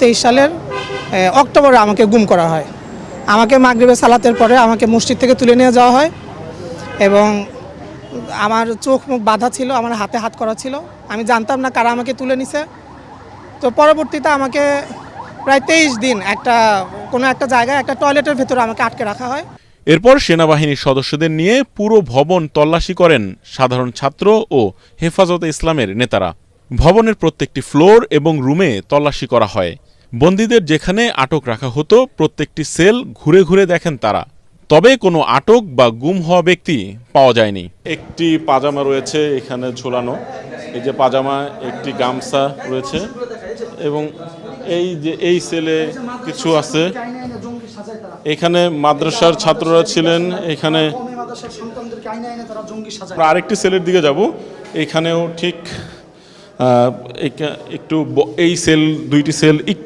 2023 সালের অক্টোবরে আমাকে গুম করা হয়। আমাকে মাগরিবের সালাতের পরে আমাকে মসজিদ থেকে তুলে নিয়ে যাওয়া হয় এবং আমার চোখ মুখ বাঁধা ছিল, আমার হাতে হাত করা ছিল। আমি জানতাম না কারা আমাকে তুলে নিছে। তো পরবর্তীতে আমাকে প্রায় 23 দিন কোনো একটা জায়গায় একটা টয়লেটের ভেতরে আমাকে আটকে রাখা হয়। এরপর সেনাবাহিনীর সদস্যদের নিয়ে পুরো ভবন তল্লাশি করেন সাধারণ ছাত্র ও হেফাজতে ইসলামের নেতারা। ভবনের প্রত্যেকটি ফ্লোর এবং রুমে তল্লাশি করা হয়। বন্দীদের যেখানে আটক রাখা হতো প্রত্যেকটি সেল ঘুরে ঘুরে দেখেন তারা। তবে কোনো আটক বা গুম হওয়া ব্যক্তি পাওয়া যায়নি। একটি পাজামা রয়েছে এখানে ঝোলানো, এই যে পাজামা, একটি গামছা রয়েছে এবং এই সেলে কিছু আছে। এখানে মাদ্রাসার ছাত্ররা ছিলেন। এখানে আরেকটি সেলের দিকে যাব, এখানেও ঠিক একটু এই সেল, দুইটি সেল